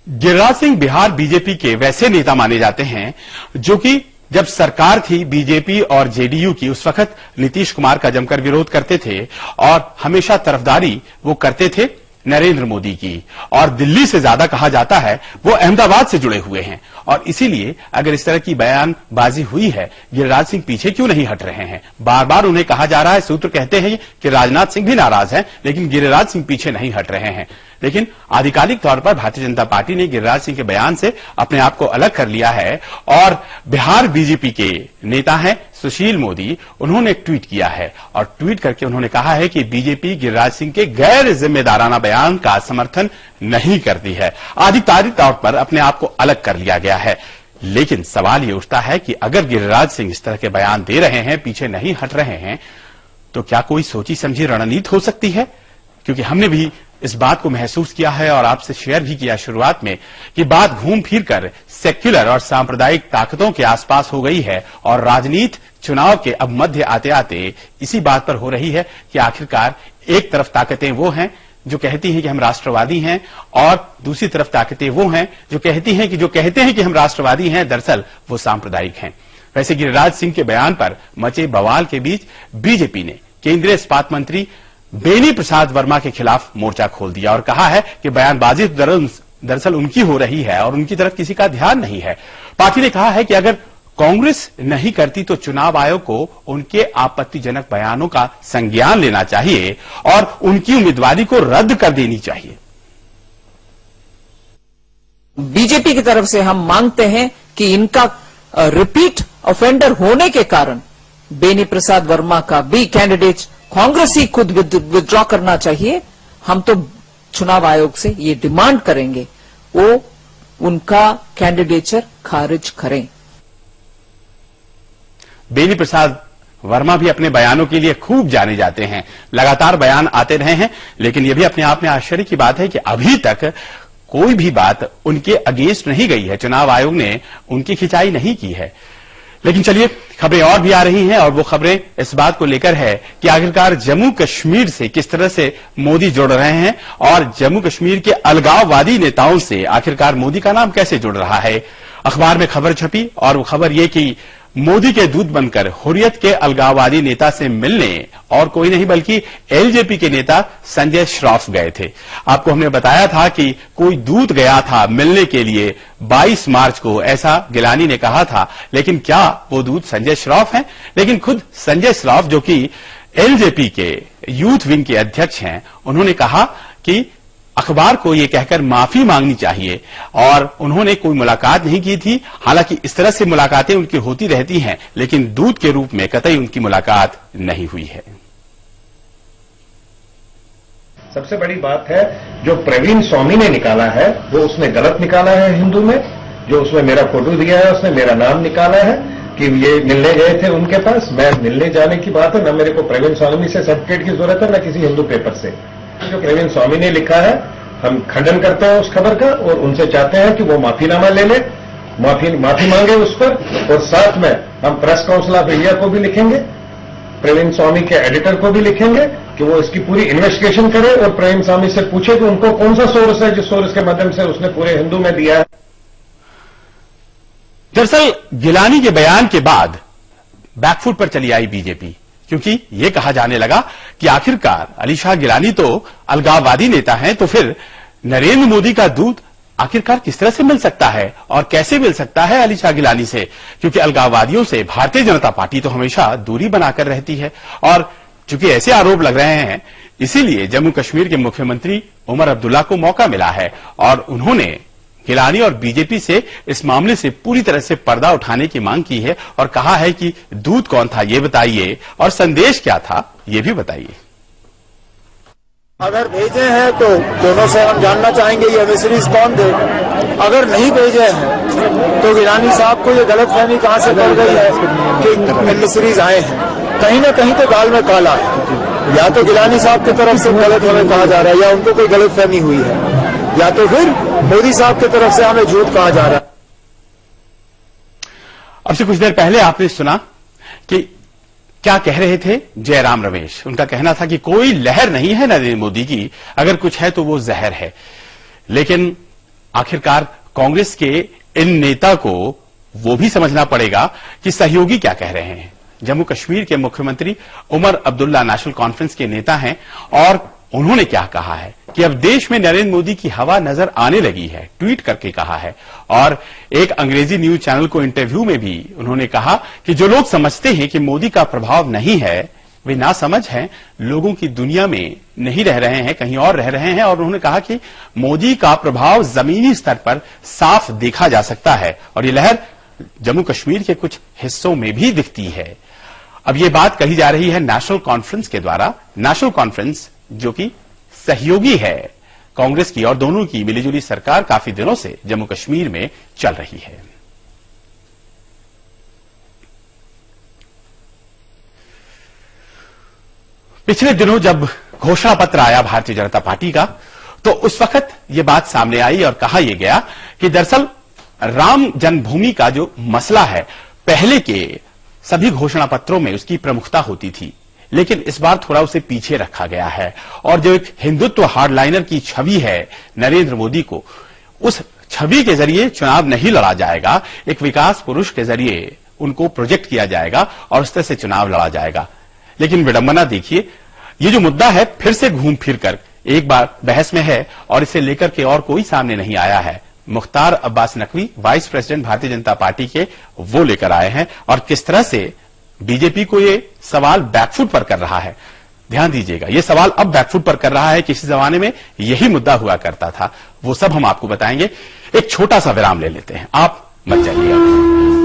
Giriraj Singh Bihar BJP के वैसे नेता माने जाते हैं जो कि जब सरकार थी बीजेपी और जेडीयू की, उस वक्त नीतीश कुमार का जमकर विरोध करते थे और हमेशा तरफदारी वो करते थे नरेंद्र मोदी की, और दिल्ली से ज्यादा कहा जाता है वो अहमदाबाद से जुड़े हुए हैं। और इसीलिए अगर इस तरह की बयानबाजी हुई है, गिरिराज सिंह पीछे क्यों नहीं हट रहे हैं? बार बार उन्हें कहा जा रहा है, सूत्र कहते हैं कि राजनाथ सिंह भी नाराज हैं, लेकिन गिरिराज सिंह पीछे नहीं हट रहे हैं। लेकिन आधिकारिक तौर पर भारतीय जनता पार्टी ने गिरिराज सिंह के बयान से अपने आप को अलग कर लिया है और बिहार बीजेपी के नेता हैं सुशील मोदी, उन्होंने एक ट्वीट किया है और ट्वीट करके उन्होंने कहा है कि बीजेपी गिरिराज सिंह के गैर जिम्मेदाराना बयान का समर्थन नहीं करती है। आधिकारिक तौर पर अपने आप को अलग कर लिया गया है। लेकिन सवाल ये उठता है कि अगर गिरिराज सिंह इस तरह के बयान दे रहे हैं, पीछे नहीं हट रहे हैं, तो क्या कोई सोची समझी रणनीति हो सकती है? क्योंकि हमने भी इस बात को महसूस किया है और आपसे शेयर भी किया शुरुआत में कि बात घूम फिर कर सेक्युलर और सांप्रदायिक ताकतों के आसपास हो गई है और राजनीति चुनाव के अब मध्य आते आते इसी बात पर हो रही है कि आखिरकार एक तरफ ताकतें वो हैं जो कहती हैं कि हम राष्ट्रवादी हैं और दूसरी तरफ ताकतें वो हैं जो कहते हैं कि हम राष्ट्रवादी हैं, दरअसल वो सांप्रदायिक हैं। वैसे गिरिराज सिंह के बयान पर मचे बवाल के बीच बीजेपी ने केंद्रीय इस्पात मंत्री बेनी प्रसाद वर्मा के खिलाफ मोर्चा खोल दिया और कहा है कि बयानबाजी दरअसल उनकी हो रही है और उनकी तरफ किसी का ध्यान नहीं है। पार्टी ने कहा है कि अगर कांग्रेस नहीं करती तो चुनाव आयोग को उनके आपत्तिजनक बयानों का संज्ञान लेना चाहिए और उनकी उम्मीदवारी को रद्द कर देनी चाहिए। बीजेपी की तरफ से हम मांगते हैं कि इनका रिपीट ऑफेंडर होने के कारण बेनी प्रसाद वर्मा का भी कैंडिडेट कांग्रेस ही खुद विथड्रॉ करना चाहिए। हम तो चुनाव आयोग से ये डिमांड करेंगे वो उनका कैंडिडेचर खारिज करें। बेनी प्रसाद वर्मा भी अपने बयानों के लिए खूब जाने जाते हैं, लगातार बयान आते रहे हैं, लेकिन यह भी अपने आप में आश्चर्य की बात है कि अभी तक कोई भी बात उनके अगेंस्ट नहीं गई है, चुनाव आयोग ने उनकी खिंचाई नहीं की है। लेकिन चलिए, खबरें और भी आ रही हैं और वो खबरें इस बात को लेकर है कि आखिरकार जम्मू कश्मीर से किस तरह से मोदी जुड़ रहे हैं और जम्मू कश्मीर के अलगाववादी नेताओं से आखिरकार मोदी का नाम कैसे जुड़ रहा है। अखबार में खबर छपी और वो खबर ये कि मोदी के दूत बनकर हुर्रियत के अलगाववादी नेता से मिलने और कोई नहीं बल्कि एलजेपी के नेता संजय श्रॉफ गए थे। आपको हमने बताया था कि कोई दूत गया था मिलने के लिए 22 मार्च को, ऐसा गिलानी ने कहा था। लेकिन क्या वो दूत संजय श्रॉफ हैं? लेकिन खुद संजय श्रॉफ जो कि एलजेपी के यूथ विंग के अध्यक्ष हैं, उन्होंने कहा कि अखबार को ये कहकर माफी मांगनी चाहिए और उन्होंने कोई मुलाकात नहीं की थी। हालांकि इस तरह से मुलाकातें उनकी होती रहती हैं, लेकिन दूत के रूप में कतई उनकी मुलाकात नहीं हुई है। सबसे बड़ी बात है जो प्रवीण स्वामी ने निकाला है वो उसने गलत निकाला है। हिंदू में जो उसमें मेरा फोटो दिया है उसने मेरा नाम निकाला है कि ये मिलने गए थे उनके पास। मैं मिलने जाने की बात है, न मेरे को प्रवीण स्वामी से सर्टिफिकेट की जरूरत है, न किसी हिंदू पेपर से। जो प्रवीण स्वामी ने लिखा है हम खंडन करते हैं उस खबर का और उनसे चाहते हैं कि वो माफीनामा ले ले, माफी मांगे उस पर। और साथ में हम प्रेस काउंसिल ऑफ इंडिया को भी लिखेंगे, प्रवीण स्वामी के एडिटर को भी लिखेंगे कि वो इसकी पूरी इन्वेस्टिगेशन करे और प्रवीण स्वामी से पूछे कि उनको कौन सा सोर्स है जिस सोर्स के माध्यम से उसने पूरे हिंदू में दिया है। दरअसल गिलानी के बयान के बाद बैकफुट पर चली आई बीजेपी, क्योंकि यह कहा जाने लगा कि आखिरकार अली शाह गिलानी तो अलगाववादी नेता हैं, तो फिर नरेंद्र मोदी का दूत आखिरकार किस तरह से मिल सकता है और कैसे मिल सकता है अली शाह गिलानी से? क्योंकि अलगाववादियों से भारतीय जनता पार्टी तो हमेशा दूरी बनाकर रहती है और चूंकि ऐसे आरोप लग रहे हैं, इसीलिए जम्मू कश्मीर के मुख्यमंत्री उमर अब्दुल्ला को मौका मिला है और उन्होंने गिलानी और बीजेपी से इस मामले से पूरी तरह से पर्दा उठाने की मांग की है और कहा है कि दूत कौन था ये बताइए और संदेश क्या था ये भी बताइए। अगर भेजे हैं तो दोनों से हम जानना चाहेंगे ये एमिसरीज कौन थे। अगर नहीं भेजे हैं तो गिलानी साहब को ये गलतफहमी कहां से पड़ गई है कि एमिसरीज आए हैं। कहीं ना कहीं तो दाल में काला है। या तो गिलानी साहब की तरफ से गलत हमें कहा जा रहा है या उनको कोई गलतफहमी हुई है, या तो फिर मोदी साहब की तरफ से हमें झूठ कहा जा रहा है। अब से कुछ देर पहले आपने सुना कि क्या कह रहे थे जयराम रमेश। उनका कहना था कि कोई लहर नहीं है नरेंद्र मोदी की, अगर कुछ है तो वो जहर है। लेकिन आखिरकार कांग्रेस के इन नेता को वो भी समझना पड़ेगा कि सहयोगी क्या कह रहे हैं। जम्मू कश्मीर के मुख्यमंत्री उमर अब्दुल्ला नेशनल कॉन्फ्रेंस के नेता हैं और उन्होंने क्या कहा है कि अब देश में नरेंद्र मोदी की हवा नजर आने लगी है, ट्वीट करके कहा है। और एक अंग्रेजी न्यूज चैनल को इंटरव्यू में भी उन्होंने कहा कि जो लोग समझते हैं कि मोदी का प्रभाव नहीं है वे नासमझ हैं, लोगों की दुनिया में नहीं रह रहे हैं, कहीं और रह रहे हैं। और उन्होंने कहा कि मोदी का प्रभाव जमीनी स्तर पर साफ देखा जा सकता है और ये लहर जम्मू कश्मीर के कुछ हिस्सों में भी दिखती है। अब ये बात कही जा रही है नेशनल कॉन्फ्रेंस के द्वारा, नेशनल कॉन्फ्रेंस जो कि सहयोगी है कांग्रेस की, और दोनों की मिलीजुली सरकार काफी दिनों से जम्मू कश्मीर में चल रही है। पिछले दिनों जब घोषणा पत्र आया भारतीय जनता पार्टी का, तो उस वक्त यह बात सामने आई और कहा यह गया कि दरअसल राम जन्मभूमि का जो मसला है, पहले के सभी घोषणा पत्रों में उसकी प्रमुखता होती थी, लेकिन इस बार थोड़ा उसे पीछे रखा गया है। और जो एक हिंदुत्व हार्डलाइनर की छवि है नरेंद्र मोदी को, उस छवि के जरिए चुनाव नहीं लड़ा जाएगा, एक विकास पुरुष के जरिए उनको प्रोजेक्ट किया जाएगा और उस तरह से चुनाव लड़ा जाएगा। लेकिन विडंबना देखिए, ये जो मुद्दा है फिर से घूम फिर कर एक बार बहस में है और इसे लेकर के और कोई सामने नहीं आया है। Mukhtar Abbas Naqvi, vice president Bharatiya Janata party के, वो लेकर आए हैं और किस तरह से बीजेपी को ये सवाल बैकफुट पर कर रहा है। ध्यान दीजिएगा, ये सवाल अब बैकफुट पर कर रहा है, किसी जमाने में यही मुद्दा हुआ करता था। वो सब हम आपको बताएंगे। एक छोटा सा विराम ले लेते हैं, आप मत जाइएगा।